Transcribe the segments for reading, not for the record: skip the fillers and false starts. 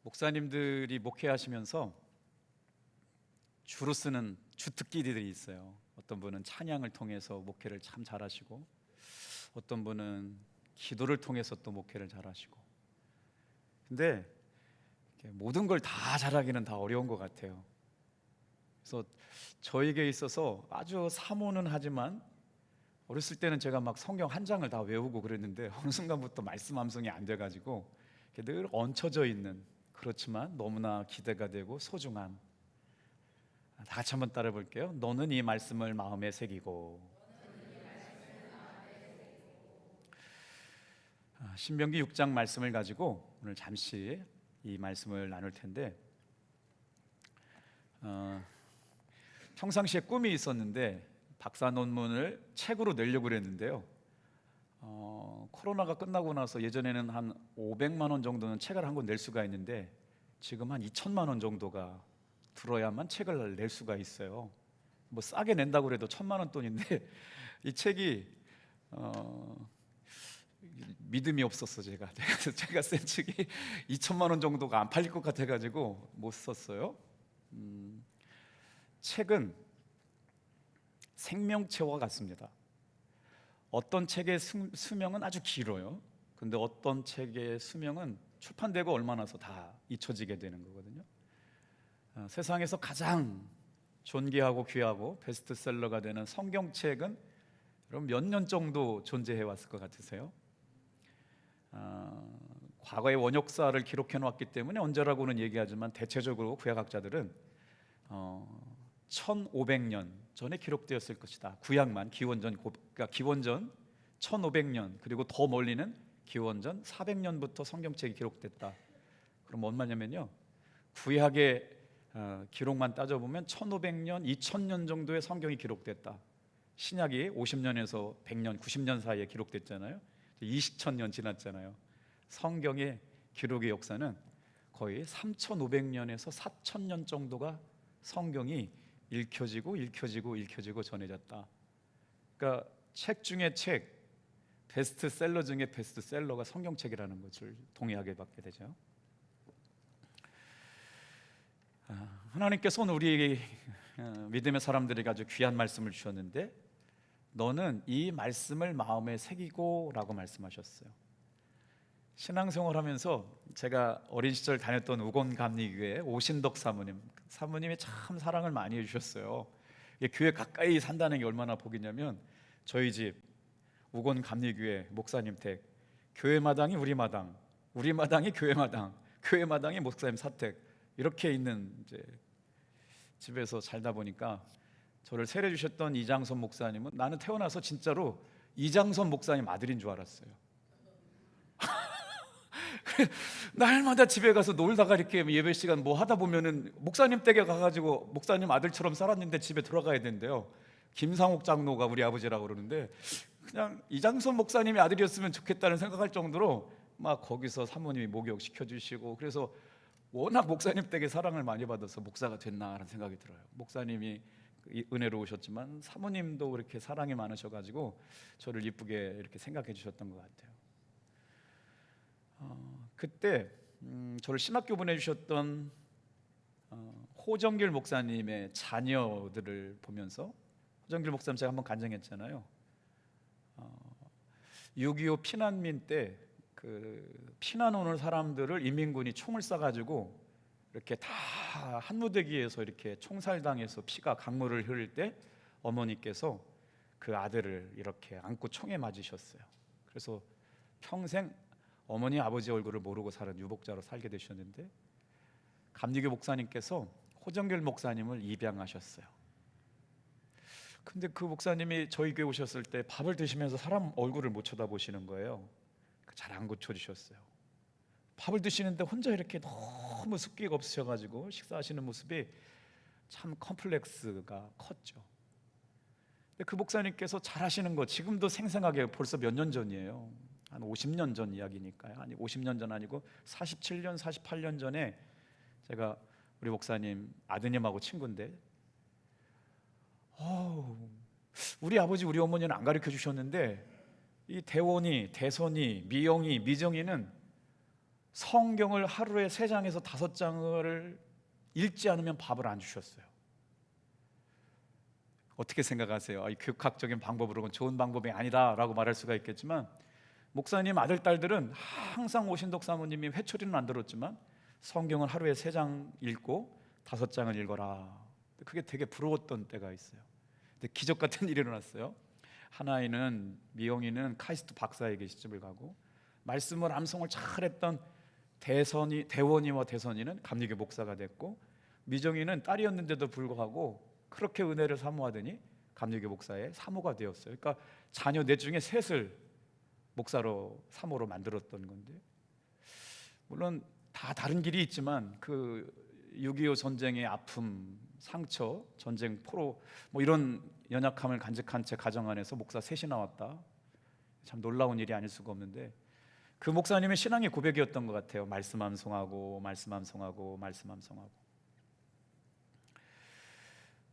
목사님들이 목회하시면서 주로 쓰는 주특기들이 있어요. 어떤 분은 찬양을 통해서 목회를 참 잘하시고, 어떤 분은 기도를 통해서 또 목회를 잘하시고. 근데 모든 걸 다 잘하기는 다 어려운 것 같아요. 그래서 저에게 있어서 아주 사모는 하지만, 어렸을 때는 제가 막 성경 한 장을 다 외우고 그랬는데 어느 순간부터 말씀 암송이 안 돼가지고 늘 얹혀져 있는, 그렇지만 너무나 기대가 되고 소중한, 다 같이 한번 따라 볼게요. 너는 이 말씀을 마음에 새기고. 신명기 6장 말씀을 가지고 오늘 잠시 이 말씀을 나눌 텐데, 평상시에 꿈이 있었는데 박사 논문을 책으로 내려고 그랬는데요. 코로나가 끝나고 나서 예전에는 한 500만 원 정도는 책을 한 권 낼 수가 있는데 지금 한 2천만 원 정도가 들어야만 책을 낼 수가 있어요. 뭐 싸게 낸다고 그래도 1,000만 원 돈인데 이 책이 믿음이 없었어. 제가 쓴 책이 2천만 원 정도가 안 팔릴 것 같아가지고 못 썼어요. 책은 생명체와 같습니다. 어떤 책의 수명은 아주 길어요. 근데 어떤 책의 수명은 출판되고 얼마 나서 다 잊혀지게 되는 거거든요. 세상에서 가장 존귀하고 귀하고 베스트셀러가 되는 성경책은 그럼 몇 년 정도 존재해 왔을 것 같으세요? 과거의 원역사를 기록해 놓았기 때문에 언제라고는 얘기하지만 대체적으로 구약학자들은 1500년 전에 기록되었을 것이다. 구약만 그러니까 기원전 1500년, 그리고 더 멀리는 기원전 400년부터 성경책이 기록됐다. 그럼 뭔 말이냐면요, 구약의 기록만 따져보면 1500년, 2000년 정도의 성경이 기록됐다. 신약이 50년에서 100년, 90년 사이에 기록됐잖아요. 20,000년 지났잖아요. 성경의 기록의 역사는 거의 3500년에서 4000년 정도가 성경이 읽혀지고 전해졌다. 그러니까 책 중에 책, 베스트셀러 중에 베스트셀러가 성경책이라는 것을 동의하게 받게 되죠. 하나님께서는 우리 믿음의 사람들에게 아주 귀한 말씀을 주셨는데, 너는 이 말씀을 마음에 새기고 라고 말씀하셨어요. 신앙생활하면서 제가 어린 시절 다녔던 우건감리교회 오신덕 사모님이 참 사랑을 많이 해주셨어요. 교회 가까이 산다는 게 얼마나 복이냐면, 저희 집 우건감리교회 목사님 댁, 교회 마당이 우리 마당, 우리 마당이 교회 마당, 교회 마당이 목사님 사택, 이렇게 있는 이제 집에서 살다 보니까 저를 세례 주셨던 이장선 목사님은 나는 태어나서 진짜로 이장선 목사님 아들인 줄 알았어요. 날마다 집에 가서 놀다가 이렇게 예배 시간 뭐 하다 보면은 목사님 댁에 가가지고 목사님 아들처럼 살았는데 집에 들어가야 된대요. 김상옥 장로가 우리 아버지라고 그러는데, 그냥 이장선 목사님의 아들이었으면 좋겠다는 생각할 정도로 막 거기서 사모님이 목욕 시켜주시고, 그래서 워낙 목사님 댁에 사랑을 많이 받아서 목사가 됐나라는 생각이 들어요. 목사님이 은혜로우셨지만 사모님도 그렇게 사랑이 많으셔가지고 저를 이쁘게 이렇게 생각해 주셨던 것 같아요. 그때 저를 신학교 보내주셨던 호정길 목사님의 자녀들을 보면서, 호정길 목사님 제가 한번 간증했잖아요. 6.25 피난민 때 그 피난 오는 사람들을 인민군이 총을 쏴가지고 이렇게 다 한 무더기에서 이렇게 총살당해서 피가 강물을 흐를 때 어머니께서 그 아들을 이렇게 안고 총에 맞으셨어요. 그래서 평생 어머니 아버지 얼굴을 모르고 사는 유복자로 살게 되셨는데, 감리교 목사님께서 호정길 목사님을 입양하셨어요. 근데 그 목사님이 저희 교회 오셨을 때 밥을 드시면서 사람 얼굴을 못 쳐다보시는 거예요. 잘 안 고쳐주셨어요. 밥을 드시는데 혼자 이렇게 너무 습기가 없으셔가지고 식사하시는 모습이 참 컴플렉스가 컸죠. 근데 그 목사님께서 잘하시는 거 지금도 생생하게, 벌써 몇 년 전이에요. 한 50년 전 이야기니까요. 아니 50년 전 아니고 47년, 48년 전에 제가 우리 목사님 아드님하고 친구인데, 우리 아버지 우리 어머니는 안 가르쳐 주셨는데 이 대원이, 대선이, 미영이, 미정이는 성경을 하루에 3장에서 5장을 읽지 않으면 밥을 안 주셨어요. 어떻게 생각하세요? 이 교육학적인 방법으로는 좋은 방법이 아니다라고 말할 수가 있겠지만, 목사님 아들 딸들은 항상 오신덕 사모님이 회초리는 안 들었지만 성경을 하루에 3장 읽고 5장을 읽어라. 그게 되게 부러웠던 때가 있어요. 근데 기적 같은 일이 일어났어요. 하나이는, 미영이는 카이스트 박사에게 시집을 가고, 말씀을 암송을 잘했던 대원이와 대선이는 감리교 목사가 됐고, 미정이는 딸이었는데도 불구하고 그렇게 은혜를 사모하더니 감리교 목사의 사모가 되었어요. 그러니까 자녀 넷 중에 셋을 목사로 사모로 만들었던 건데, 물론 다 다른 길이 있지만 그 6.25 전쟁의 아픔, 상처, 전쟁 포로 뭐 이런 연약함을 간직한 채 가정 안에서 목사 셋이 나왔다. 참 놀라운 일이 아닐 수가 없는데, 그 목사님의 신앙의 고백이었던 것 같아요. 말씀 암송하고 말씀 암송하고 말씀 암송하고.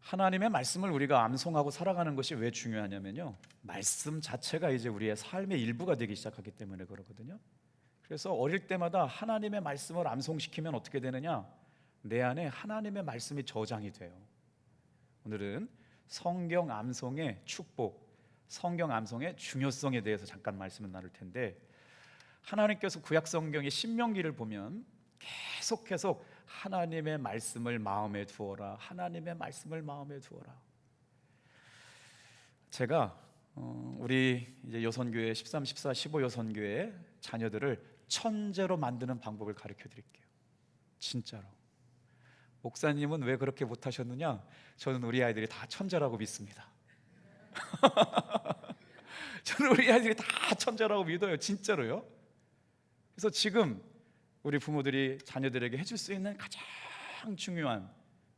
하나님의 말씀을 우리가 암송하고 살아가는 것이 왜 중요하냐면요, 말씀 자체가 이제 우리의 삶의 일부가 되기 시작하기 때문에 그러거든요. 그래서 어릴 때마다 하나님의 말씀을 암송시키면 어떻게 되느냐, 내 안에 하나님의 말씀이 저장이 돼요. 오늘은 성경 암송의 축복, 성경 암송의 중요성에 대해서 잠깐 말씀을 나눌 텐데, 하나님께서 구약 성경의 신명기를 보면 계속 하나님의 말씀을 마음에 두어라, 하나님의 말씀을 마음에 두어라. 제가 우리 이제 여선교회 13, 14, 15 여선교회 자녀들을 천재로 만드는 방법을 가르쳐 드릴게요. 진짜로. 목사님은 왜 그렇게 못하셨느냐? 저는 우리 아이들이 다 천재라고 믿습니다. 저는 우리 아이들이 다 천재라고 믿어요. 진짜로요. 그래서 지금 우리 부모들이 자녀들에게 해줄 수 있는 가장 중요한,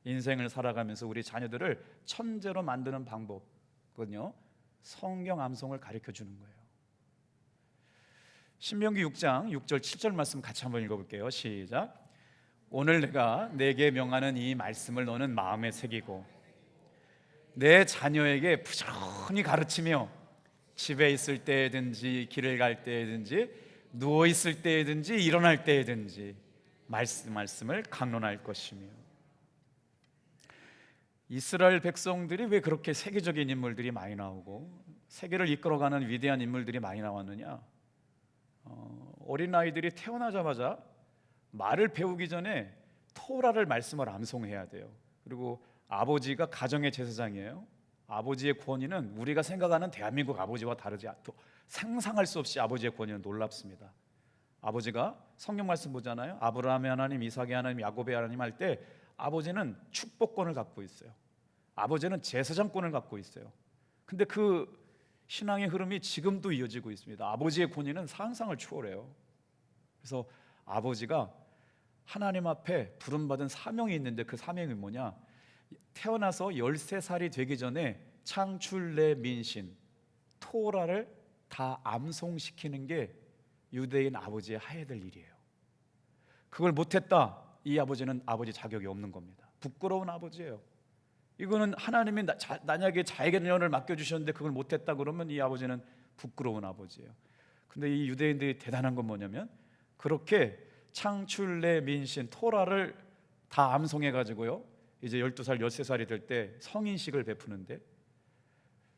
인생을 살아가면서 우리 자녀들을 천재로 만드는 방법은요, 성경 암송을 가르쳐 주는 거예요. 신명기 6장 6절 7절 말씀 같이 한번 읽어볼게요. 시작. 오늘 내가 내게 명하는 이 말씀을 너는 마음에 새기고 내 자녀에게 부지런히 가르치며 집에 있을 때든지 길을 갈 때든지 누워 있을 때든지 일어날 때든지 말씀을 강론할 것이며. 이스라엘 백성들이 왜 그렇게 세계적인 인물들이 많이 나오고 세계를 이끌어가는 위대한 인물들이 많이 나왔느냐? 어린아이들이 태어나자마자 말을 배우기 전에 토라를 말씀을 암송해야 돼요. 그리고 아버지가 가정의 제사장이에요. 아버지의 권위는 우리가 생각하는 대한민국 아버지와 다르지 않고, 상상할 수 없이 아버지의 권위는 놀랍습니다. 아버지가 성경 말씀 보잖아요. 아브라함의 하나님, 이삭의 하나님, 야곱의 하나님 할 때 아버지는 축복권을 갖고 있어요. 아버지는 제사장권을 갖고 있어요. 근데 그 신앙의 흐름이 지금도 이어지고 있습니다. 아버지의 권위는 상상을 초월해요. 그래서 아버지가 하나님 앞에 부름받은 사명이 있는데, 그 사명이 뭐냐? 태어나서 13살이 되기 전에 창출내 민신 토라를 다 암송시키는 게 유대인 아버지의 해야 될 일이에요. 그걸 못했다, 이 아버지는 아버지 자격이 없는 겁니다. 부끄러운 아버지예요. 이거는 하나님이 만약에 자기를 맡겨주셨는데 그걸 못했다 그러면 이 아버지는 부끄러운 아버지예요. 근데 이 유대인들이 대단한 건 뭐냐면, 그렇게 창출내 민신 토라를 다 암송해가지고요, 이제 12살, 13살이 될 때 성인식을 베푸는데,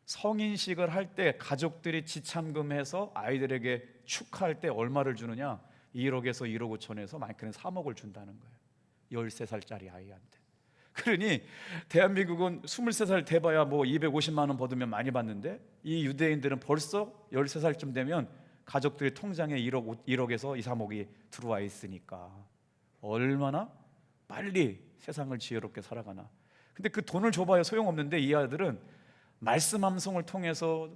성인식을 할 때 가족들이 지참금해서 아이들에게 축하할 때 얼마를 주느냐? 1억에서 1억 5천에서 많게는 3억을 준다는 거예요. 13살짜리 아이한테. 그러니 대한민국은 23살 돼봐야 뭐 250만 원 받으면 많이 받는데, 이 유대인들은 벌써 13살쯤 되면 가족들이 통장에 1억에서 2, 3억이 들어와 있으니까 얼마나 빨리 세상을 지혜롭게 살아가나. 근데 그 돈을 줘봐야 소용없는데, 이 아들은 말씀 암송을 통해서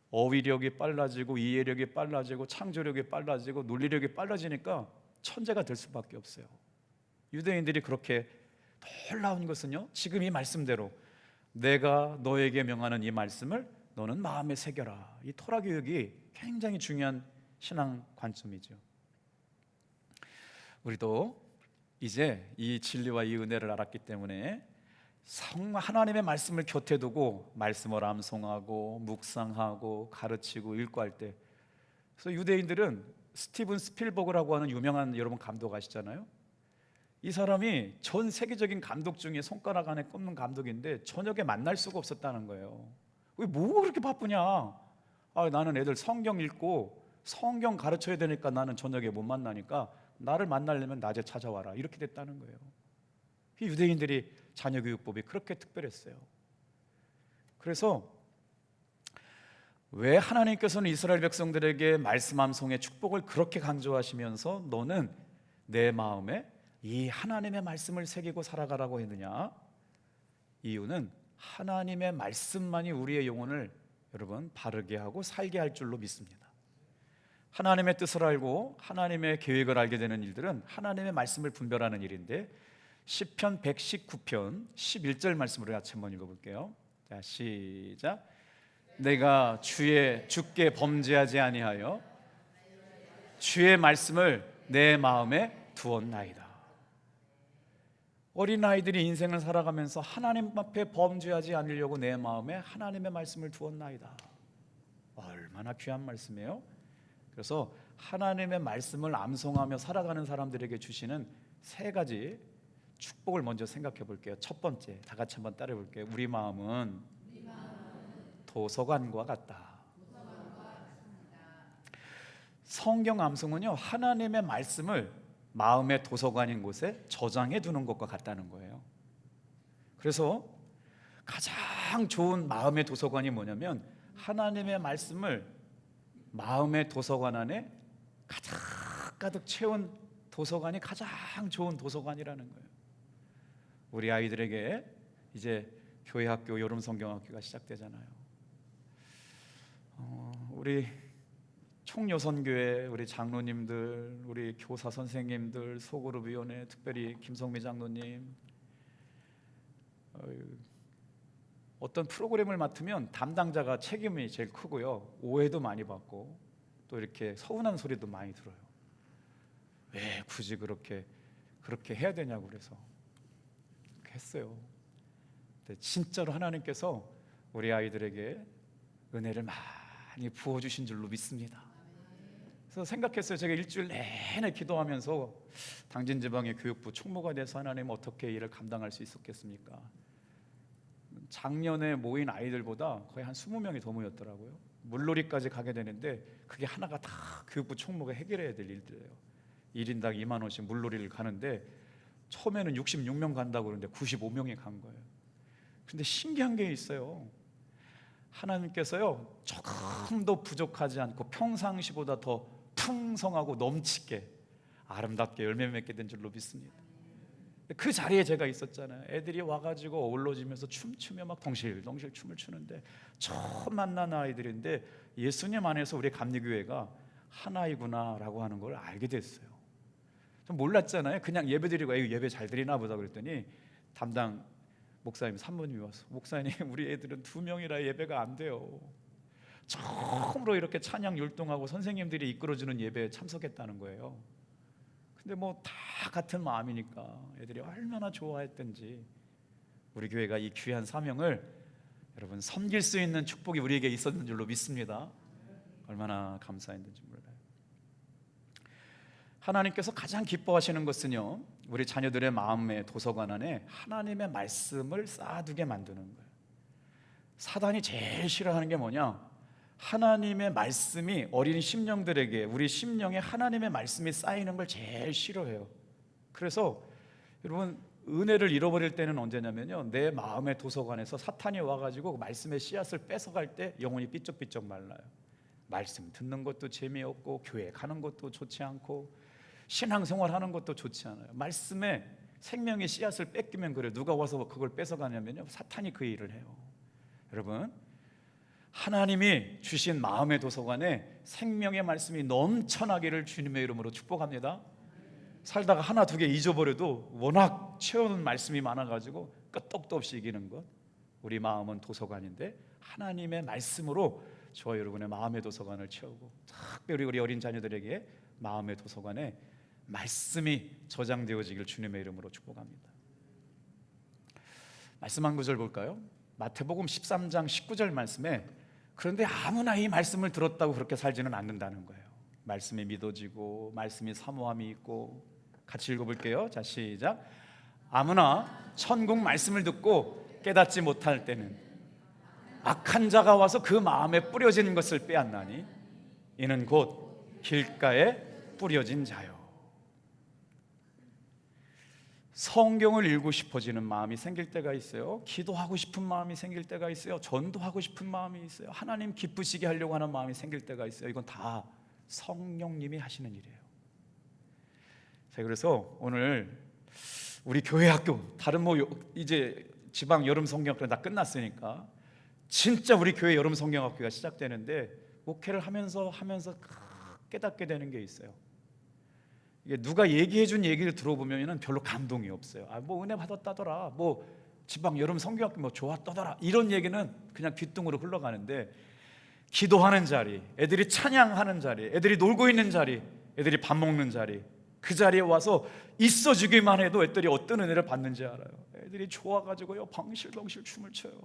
어휘력이 빨라지고 이해력이 빨라지고 창조력이 빨라지고 논리력이 빨라지니까 천재가 될 수밖에 없어요. 유대인들이 그렇게 놀라운 것은요, 지금 이 말씀대로 내가 너에게 명하는 이 말씀을 너는 마음에 새겨라. 이 토라 교육이 굉장히 중요한 신앙 관점이죠. 우리도 이제 이 진리와 이 은혜를 알았기 때문에 하나님의 말씀을 곁에 두고 말씀을 암송하고 묵상하고 가르치고 읽고 할 때, 그래서 유대인들은 스티븐 스필버그라고 하는 유명한 여러분 감독 아시잖아요. 이 사람이 전 세계적인 감독 중에 손가락 안에 꼽는 감독인데 저녁에 만날 수가 없었다는 거예요. 왜 뭐 그렇게 바쁘냐? 나는 애들 성경 읽고 성경 가르쳐야 되니까 나는 저녁에 못 만나니까 나를 만나려면 낮에 찾아와라, 이렇게 됐다는 거예요. 이 유대인들이 자녀 교육법이 그렇게 특별했어요. 그래서 왜 하나님께서는 이스라엘 백성들에게 말씀 암송의 축복을 그렇게 강조하시면서 너는 내 마음에 이 하나님의 말씀을 새기고 살아가라고 했느냐? 이유는 하나님의 말씀만이 우리의 영혼을 여러분 바르게 하고 살게 할 줄로 믿습니다. 하나님의 뜻을 알고 하나님의 계획을 알게 되는 일들은 하나님의 말씀을 분별하는 일인데, 시편 119편 11절 말씀으로 같이 한번 읽어볼게요. 자, 시작. 내가 주께 범죄하지 아니하여 주의 말씀을 내 마음에 두었나이다. 어린아이들이 인생을 살아가면서 하나님 앞에 범죄하지 않으려고 내 마음에 하나님의 말씀을 두었나이다. 얼마나 귀한 말씀이에요. 그래서 하나님의 말씀을 암송하며 살아가는 사람들에게 주시는 세 가지 축복을 먼저 생각해 볼게요. 첫 번째, 다 같이 한번 따라해 볼게요. 우리 마음은 도서관과 같다. 성경 암송은요, 하나님의 말씀을 마음의 도서관인 곳에 저장해 두는 것과 같다는 거예요. 그래서 가장 좋은 마음의 도서관이 뭐냐면 하나님의 말씀을 마음의 도서관 안에 가득 채운 도서관이 가장 좋은 도서관이라는 거예요. 우리 아이들에게 이제 교회 학교, 여름 성경학교가 시작되잖아요. 우리 총여선교회 우리 장로님들, 우리 교사 선생님들, 소그룹위원회, 특별히 김성미 장로님, 어떤 프로그램을 맡으면 담당자가 책임이 제일 크고요, 오해도 많이 받고 또 이렇게 서운한 소리도 많이 들어요. 왜 굳이 그렇게 해야 되냐고 그래서 그렇게 했어요. 근데 진짜로 하나님께서 우리 아이들에게 은혜를 많이 부어주신 줄로 믿습니다. 그래서 생각했어요. 제가 일주일 내내 기도하면서 당진지방의 교육부 총무가 돼서 하나님 어떻게 일을 감당할 수 있었겠습니까? 작년에 모인 아이들보다 거의 한 20명이 더 모였더라고요. 물놀이까지 가게 되는데 그게 하나가 다 교육부 총무가 해결해야 될 일들이에요. 1인당 2만 원씩 물놀이를 가는데 처음에는 66명 간다고 그러는데 95명이 간 거예요. 근데 신기한 게 있어요. 하나님께서요, 조금 더 부족하지 않고 평상시보다 더 풍성하고 넘치게 아름답게 열매 맺게 된 줄로 믿습니다. 그 자리에 제가 있었잖아요. 애들이 와가지고 어울러지면서 춤추며 막 덩실덩실 춤을 추는데 처음 만난 아이들인데 예수님 안에서 우리 감리교회가 하나이구나라고 하는 걸 알게 됐어요. 좀 몰랐잖아요. 그냥 예배드리고 예배 잘 드리나 보다 그랬더니 담당 목사님 3분이 와서, 목사님 우리 애들은 2명이라 예배가 안 돼요. 처음으로 이렇게 찬양 율동하고 선생님들이 이끌어주는 예배에 참석했다는 거예요. 근데 뭐 다 같은 마음이니까 애들이 얼마나 좋아했던지 우리 교회가 이 귀한 사명을 여러분 섬길 수 있는 축복이 우리에게 있었는 줄로 믿습니다. 얼마나 감사했는지 몰라요. 하나님께서 가장 기뻐하시는 것은요, 우리 자녀들의 마음의 도서관 안에 하나님의 말씀을 쌓아두게 만드는 거예요. 사단이 제일 싫어하는 게 뭐냐? 하나님의 말씀이 어린 심령들에게, 우리 심령에 하나님의 말씀이 쌓이는 걸 제일 싫어해요. 그래서 여러분 은혜를 잃어버릴 때는 언제냐면요, 내 마음의 도서관에서 사탄이 와가지고 그 말씀의 씨앗을 뺏어갈 때 영혼이 삐쩍삐쩍 말라요. 말씀 듣는 것도 재미없고 교회 가는 것도 좋지 않고 신앙생활 하는 것도 좋지 않아요. 말씀에 생명의 씨앗을 뺏기면 그래요. 누가 와서 그걸 뺏어가냐면요, 사탄이 그 일을 해요. 여러분, 하나님이 주신 마음의 도서관에 생명의 말씀이 넘쳐나기를 주님의 이름으로 축복합니다. 살다가 하나 두 개 잊어버려도 워낙 채우는 말씀이 많아가지고 끄떡도 없이 이기는 것, 우리 마음은 도서관인데 하나님의 말씀으로 저와 여러분의 마음의 도서관을 채우고, 특별히 우리 어린 자녀들에게 마음의 도서관에 말씀이 저장되어지길 주님의 이름으로 축복합니다. 말씀 한 구절 볼까요? 마태복음 13장 19절 말씀에, 그런데 아무나 이 말씀을 들었다고 그렇게 살지는 않는다는 거예요. 말씀이 믿어지고 말씀이 사모함이 있고. 같이 읽어볼게요. 자, 시작. 아무나 천국 말씀을 듣고 깨닫지 못할 때는 악한 자가 와서 그 마음에 뿌려진 것을 빼앗나니 이는 곧 길가에 뿌려진 자요. 성경을 읽고 싶어지는 마음이 생길 때가 있어요. 기도하고 싶은 마음이 생길 때가 있어요. 전도하고 싶은 마음이 있어요. 하나님 기쁘시게 하려고 하는 마음이 생길 때가 있어요. 이건 다 성령님이 하시는 일이에요. 자, 그래서 오늘 우리 교회 학교, 다른 이제 지방 여름 성경학교 다 끝났으니까 진짜 우리 교회 여름 성경학교가 시작되는데, 목회를 하면서 깨닫게 되는 게 있어요. 이게 누가 얘기해준 얘기를 들어보면은 별로 감동이 없어요. 뭐 은혜 받았다더라, 뭐 지방 여름 성경학교 뭐 좋았다더라, 이런 얘기는 그냥 귓등으로 흘러가는데, 기도하는 자리, 애들이 찬양하는 자리, 애들이 놀고 있는 자리, 애들이 밥 먹는 자리, 그 자리에 와서 있어주기만 해도 애들이 어떤 은혜를 받는지 알아요. 애들이 좋아가지고요 방실방실 춤을 춰요.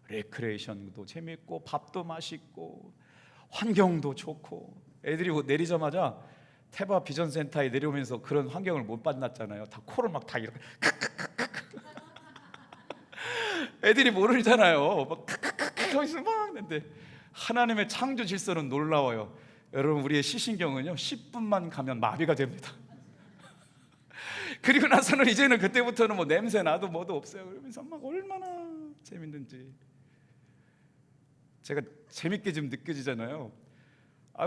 레크레이션도 재밌고 밥도 맛있고 환경도 좋고. 애들이 내리자마자 태바 비전센터에 내려오면서 그런 환경을 못 만났잖아요. 다 코를 막 다 이렇게 애들이 모르잖아요. 막 하면서 막 했는데, 하나님의 창조 질서는 놀라워요. 여러분, 우리의 시신경은요 10분만 가면 마비가 됩니다. 그리고 나서는 이제는 그때부터는 뭐 냄새 나도 뭐도 없어요. 그러면서 막 얼마나 재밌는지 제가 재밌게 좀 느껴지잖아요.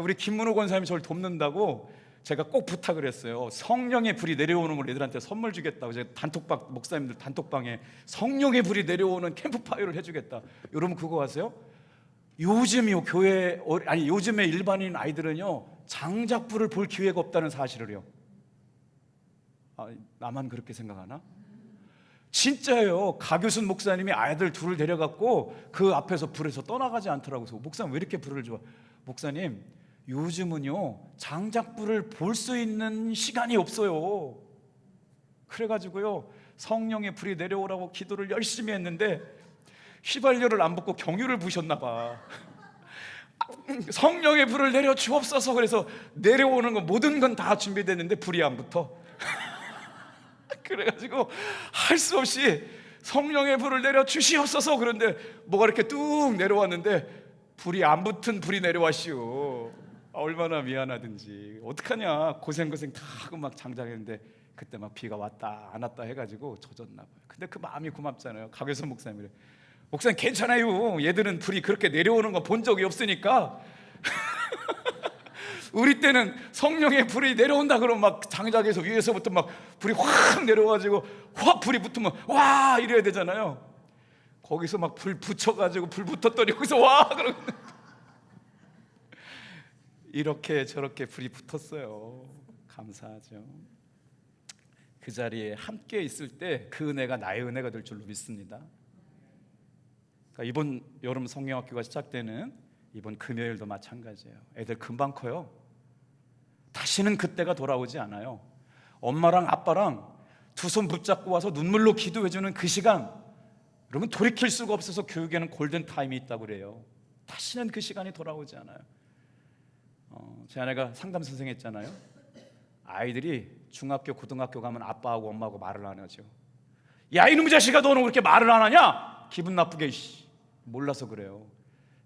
우리 김문호 권사님이 저를 돕는다고 제가 꼭 부탁을 했어요. 성령의 불이 내려오는 걸 애들한테 선물 주겠다고. 제가 단톡방, 목사님들 단톡방에 성령의 불이 내려오는 캠프파이어를 해주겠다. 여러분 그거 아세요? 요즘요 요즘에 일반인 아이들은요 장작불을 볼 기회가 없다는 사실을요. 나만 그렇게 생각하나? 진짜예요. 가교순 목사님이 아이들 둘을 데려갔고 그 앞에서 불에서 떠나가지 않더라고요. 목사님 왜 이렇게 불을 좋아? 목사님, 요즘은요 장작불을 볼 수 있는 시간이 없어요. 그래가지고요 성령의 불이 내려오라고 기도를 열심히 했는데 휘발유를 안 붓고 경유를 부셨나 봐. 성령의 불을 내려 주옵소서. 그래서 내려오는 거 모든 건 다 준비됐는데 불이 안 붙어. 그래가지고 할 수 없이 성령의 불을 내려 주시옵소서. 그런데 뭐가 이렇게 뚝 내려왔는데 불이 안 붙은 불이 내려왔시오. 얼마나 미안하든지. 어떡하냐, 고생 다 하고 막 장작했는데 그때 막 비가 왔다 안 왔다 해가지고 젖었나 봐요. 근데 그 마음이 고맙잖아요. 가교선 목사님이 목사님 괜찮아요, 얘들은 불이 그렇게 내려오는 거 본 적이 없으니까. 우리 때는 성령의 불이 내려온다 그러면 막 장작에서 위에서부터 막 불이 확 내려와가지고 확 불이 붙으면 와 이래야 되잖아요. 거기서 막 불 붙여가지고 불 붙었더니 거기서 와 그러고 이렇게 저렇게 불이 붙었어요. 감사하죠. 그 자리에 함께 있을 때 그 은혜가 나의 은혜가 될 줄로 믿습니다. 그러니까 이번 여름 성경학교가 시작되는 이번 금요일도 마찬가지예요. 애들 금방 커요. 다시는 그때가 돌아오지 않아요. 엄마랑 아빠랑 두 손 붙잡고 와서 눈물로 기도해주는 그 시간, 여러분 돌이킬 수가 없어서 교육에는 골든 타임이 있다고 그래요. 다시는 그 시간이 돌아오지 않아요. 제 아내가 상담 선생 했잖아요. 아이들이 중학교 고등학교 가면 아빠하고 엄마하고 말을 안 하죠. 야 이놈의 자식아, 너는 그렇게 말을 안 하냐? 기분 나쁘게. 몰라서 그래요.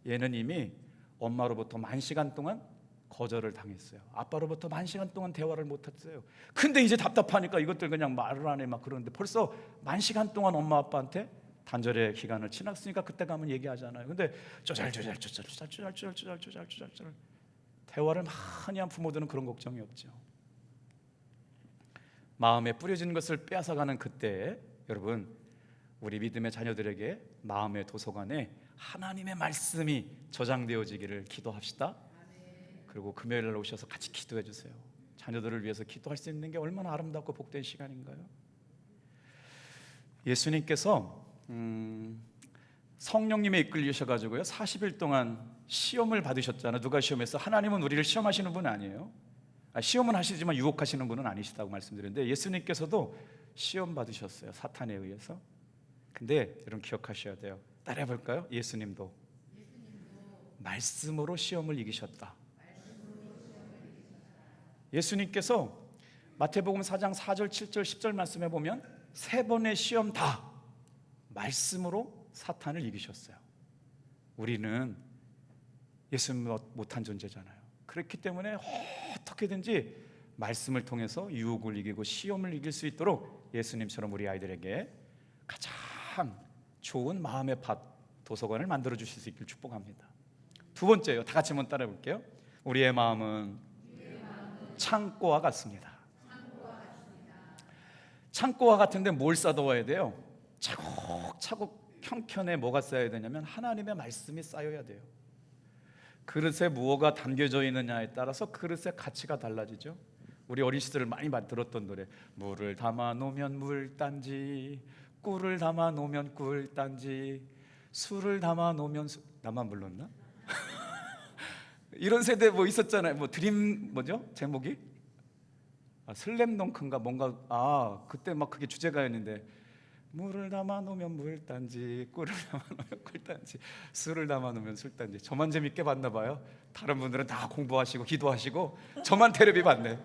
얘는 이미 엄마로부터 10,000시간 동안 거절을 당했어요. 아빠로부터 10,000시간 동안 대화를 못했어요. 근데 이제 답답하니까 이것들 그냥 말을 안 해 막 그러는데 벌써 10,000시간 동안 엄마 아빠한테 단절의 기간을 지났으니까 그때 가면 얘기하잖아요. 근데 쪼잘쪼잘 대화를 많이 한 부모들은 그런 걱정이 없죠. 마음에 뿌려진 것을 빼앗아가는 그때, 여러분 우리 믿음의 자녀들에게 마음의 도서관에 하나님의 말씀이 저장되어지기를 기도합시다. 그리고 금요일 날 오셔서 같이 기도해 주세요. 자녀들을 위해서 기도할 수 있는 게 얼마나 아름답고 복된 시간인가요? 예수님께서 성령님에 이끌리셔가지고요 40일 동안 시험을 받으셨잖아요. 누가 시험했어? 하나님은 우리를 시험하시는 분 아니에요. 시험은 하시지만 유혹하시는 분은 아니시다고 말씀드렸는데, 예수님께서도 시험 받으셨어요, 사탄에 의해서. 근데 여러분 기억하셔야 돼요. 따라해 볼까요? 예수님도 말씀으로 시험을 이기셨다. 예수님께서 마태복음 4장 4절, 7절, 10절 말씀해 보면 세 번의 시험 다 말씀으로 사탄을 이기셨어요. 우리는 예수님 못한 존재잖아요. 그렇기 때문에 어떻게든지 말씀을 통해서 유혹을 이기고 시험을 이길 수 있도록 예수님처럼 우리 아이들에게 가장 좋은 마음의 밭, 도서관을 만들어 주실 수 있길 축복합니다. 두 번째요, 다 같이 한번 따라해 볼게요. 우리의 마음은 창고와 같습니다. 창고와 같은데 뭘 쌓아둬야 돼요? 차곡차곡 형편에 뭐가 쌓여야 되냐면 하나님의 말씀이 쌓여야 돼요. 그릇에 무엇가 담겨져 있느냐에 따라서 그릇의 가치가 달라지죠. 우리 어린 시절을 많이 들었던 노래, 물을 담아 놓으면 물단지, 꿀을 담아 놓으면 꿀단지, 술을 담아 놓으면 나만 불렀나? 이런 세대 뭐 있었잖아요. 뭐 드림 뭐죠? 제목이? 슬램덩크인가 뭔가 그때 막 그게 주제가였는데, 물을 담아 놓으면 물단지, 꿀을 담아 놓으면 꿀단지, 술을 담아 놓으면 술단지. 저만 재밌게 봤나 봐요. 다른 분들은 다 공부하시고 기도하시고 저만 테레비 봤네.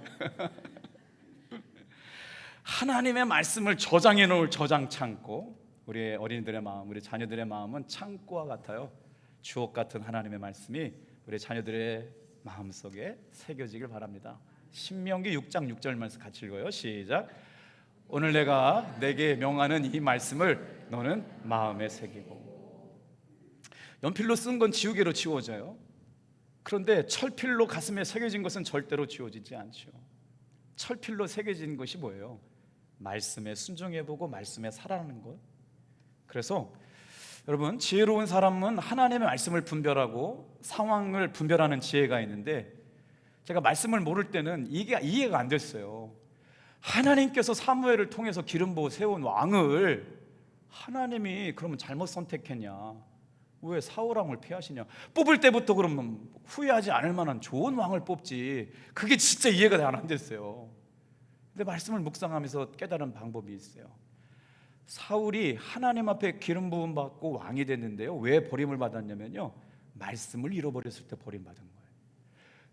하나님의 말씀을 저장해 놓을 저장 창고, 우리 어린이들의 마음, 우리 자녀들의 마음은 창고와 같아요. 주옥 같은 하나님의 말씀이 우리 자녀들의 마음속에 새겨지길 바랍니다. 신명기 6장 6절 말씀 같이 읽어요. 시작. 오늘 내가 내게 명하는 이 말씀을 너는 마음에 새기고. 연필로 쓴 건 지우개로 지워져요. 그런데 철필로 가슴에 새겨진 것은 절대로 지워지지 않죠. 철필로 새겨진 것이 뭐예요? 말씀에 순종해보고 말씀에 살아가는 것. 그래서 여러분, 지혜로운 사람은 하나님의 말씀을 분별하고 상황을 분별하는 지혜가 있는데, 제가 말씀을 모를 때는 이게 이해가 안 됐어요. 하나님께서 사무엘을 통해서 기름 부어 세운 왕을 하나님이 그러면 잘못 선택했냐? 왜 사울왕을 폐하시냐? 뽑을 때부터 그러면 후회하지 않을 만한 좋은 왕을 뽑지. 그게 진짜 이해가 안 됐어요. 근데 말씀을 묵상하면서 깨달은 방법이 있어요. 사울이 하나님 앞에 기름 부음 받고 왕이 됐는데요, 왜 버림을 받았냐면요, 말씀을 잃어버렸을 때 버림받은 거예요.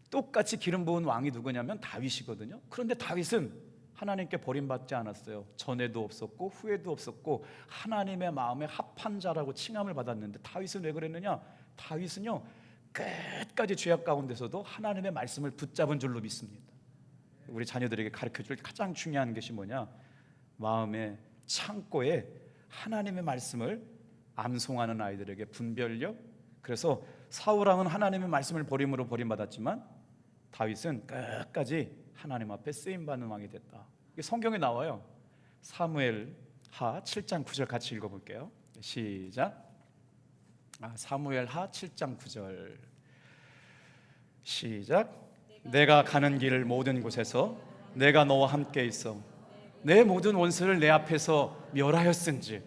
똑같이 기름 부은 왕이 누구냐면 다윗이거든요. 그런데 다윗은 하나님께 버림받지 않았어요. 전에도 없었고 후에도 없었고 하나님의 마음에 합한 자라고 칭함을 받았는데, 다윗은 왜 그랬느냐? 다윗은요, 끝까지 죄악 가운데서도 하나님의 말씀을 붙잡은 줄로 믿습니다. 우리 자녀들에게 가르쳐줄 가장 중요한 것이 뭐냐? 마음의 창고에 하나님의 말씀을 암송하는 아이들에게 분별력. 그래서 사울왕은 하나님의 말씀을 버림으로 버림받았지만 다윗은 끝까지 하나님 앞에 쓰임받는 왕이 됐다. 이게 성경에 나와요. 사무엘하 7장 9절 같이 읽어볼게요. 시작. 사무엘하 7장 9절 시작. 내가 가는 길 모든 곳에서 내가 너와 함께 있어 내 모든 원수를 내 앞에서 멸하였은즉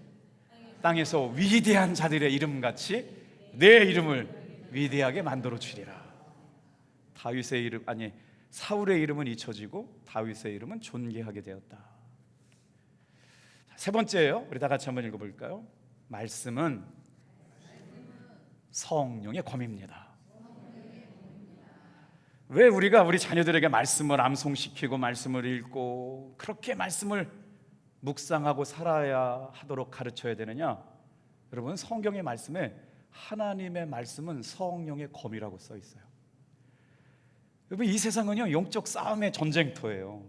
땅에서 위대한 자들의 이름같이 내 이름을 위대하게 만들어 주리라. 다윗의 이름, 아니 사울의 이름은 잊혀지고 다윗의 이름은 존귀하게 되었다. 세 번째예요. 우리 다 같이 한번 읽어볼까요? 말씀은 성령의 검입니다. 왜 우리가 우리 자녀들에게 말씀을 암송시키고 말씀을 읽고 그렇게 말씀을 묵상하고 살아야 하도록 가르쳐야 되느냐? 여러분, 성경의 말씀에 하나님의 말씀은 성령의 검이라고 써 있어요. 여러분, 이 세상은요, 영적 싸움의 전쟁터예요.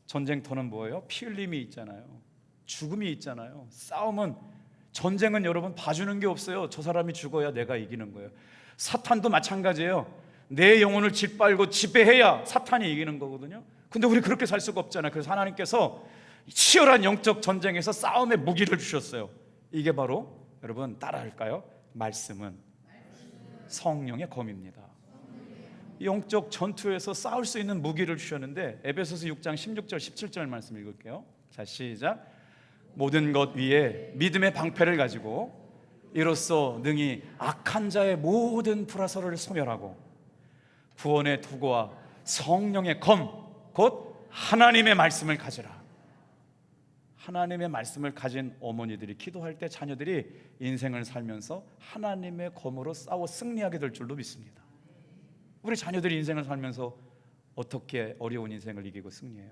전쟁터는 뭐예요? 피 흘림이 있잖아요. 죽음이 있잖아요. 싸움은, 전쟁은 여러분 봐주는 게 없어요. 저 사람이 죽어야 내가 이기는 거예요. 사탄도 마찬가지예요. 내 영혼을 짓밟고 지배해야 사탄이 이기는 거거든요. 근데 우리 그렇게 살 수가 없잖아요. 그래서 하나님께서 치열한 영적 전쟁에서 싸움의 무기를 주셨어요. 이게 바로, 여러분 따라할까요? 말씀은 성령의 검입니다. 영적 전투에서 싸울 수 있는 무기를 주셨는데, 에베소서 6장 16절 17절 말씀 읽을게요. 자, 시작. 모든 것 위에 믿음의 방패를 가지고 이로써 능히 악한 자의 모든 불화설을 소멸하고 구원의 도구와 성령의 검 곧 하나님의 말씀을 가지라. 하나님의 말씀을 가진 어머니들이 기도할 때 자녀들이 인생을 살면서 하나님의 검으로 싸워 승리하게 될 줄로 믿습니다. 우리 자녀들이 인생을 살면서 어떻게 어려운 인생을 이기고 승리해요?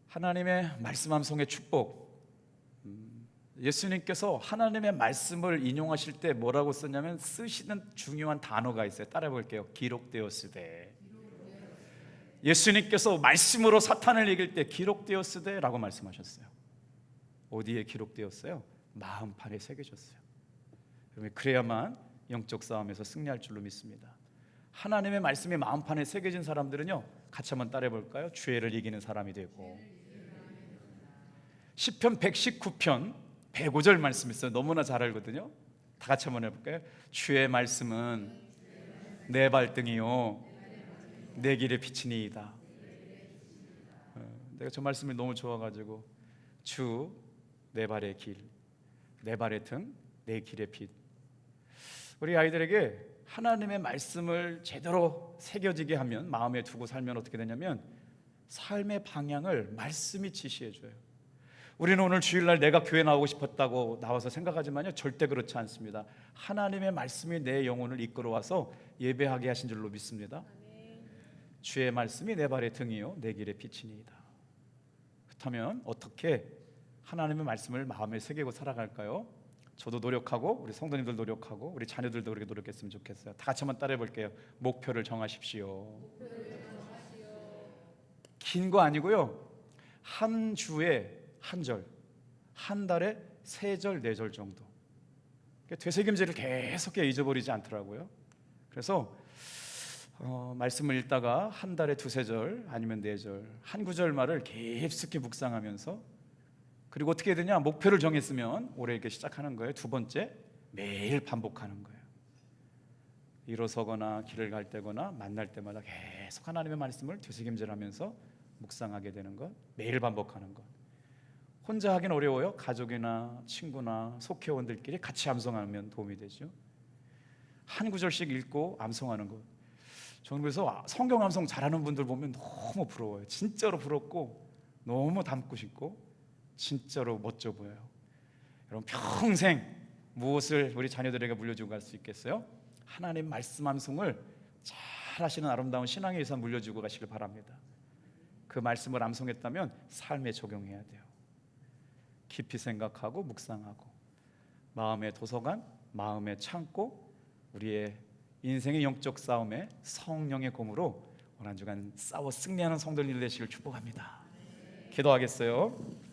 하나님의 말씀 암송의 축복. 예수님께서 하나님의 말씀을 인용하실 때 뭐라고 썼냐면 쓰시는 중요한 단어가 있어요. 따라해 볼게요. 기록되었으되. 예수님께서 말씀으로 사탄을 이길 때 기록되었으되 라고 말씀하셨어요. 어디에 기록되었어요? 마음판에 새겨졌어요. 그래야만 영적 싸움에서 승리할 줄로 믿습니다. 하나님의 말씀이 마음판에 새겨진 사람들은요, 같이 한번 따라해 볼까요? 죄를 이기는 사람이 되고. 시편 119편 105절 말씀 있어요. 너무나 잘 알거든요. 다 같이 한번 해볼까요? 주의 말씀은 내 발등이요 내 길의 빛이니이다. 내가 저 말씀이 너무 좋아가지고 주 내 발의 길, 내 발의 등, 내 길의 빛. 우리 아이들에게 하나님의 말씀을 제대로 새겨지게 하면, 마음에 두고 살면 어떻게 되냐면 삶의 방향을 말씀이 지시해줘요. 우리는 오늘 주일날 내가 교회 나오고 싶었다고 나와서 생각하지만요, 절대 그렇지 않습니다. 하나님의 말씀이 내 영혼을 이끌어와서 예배하게 하신 줄로 믿습니다. 주의 말씀이 내 발의 등이요 내 길의 빛이니이다. 그렇다면 어떻게 하나님의 말씀을 마음에 새기고 살아갈까요? 저도 노력하고 우리 성도님들 노력하고 우리 자녀들도 그렇게 노력했으면 좋겠어요. 다 같이 한번 따라해 볼게요. 목표를 정하십시오. 긴 거 아니고요, 한 주에 한 절, 한 달에 3절, 4절 정도. 되새김질을 계속 잊어버리지 않더라고요. 그래서 말씀을 읽다가 한 달에 2-3절 아니면 4절, 한 구절 말을 깊숙이 묵상하면서, 그리고 어떻게 해야 되냐? 목표를 정했으면 올해 이렇게 시작하는 거예요. 2번째, 매일 반복하는 거예요. 일어서거나 길을 갈 때거나 만날 때마다 계속 하나님의 말씀을 되새김질하면서 묵상하게 되는 것, 매일 반복하는 것. 혼자 하긴 어려워요. 가족이나 친구나 속회원들끼리 같이 암송하면 도움이 되죠. 한 구절씩 읽고 암송하는 것. 저는 그래서 성경 암송 잘하는 분들 보면 너무 부러워요. 진짜로 부럽고 너무 닮고 싶고 진짜로 멋져 보여요. 여러분, 평생 무엇을 우리 자녀들에게 물려주고 갈 수 있겠어요? 하나님 말씀 암송을 잘 하시는 아름다운 신앙의 유산 물려주고 가시길 바랍니다. 그 말씀을 암송했다면 삶에 적용해야 돼요. 깊이 생각하고 묵상하고, 마음의 도서관, 마음의 창고, 우리의 인생의 영적 싸움에 성령의 검으로 오늘 한 주간 싸워 승리하는 성도님들 되시길 축복합니다. 기도하겠어요.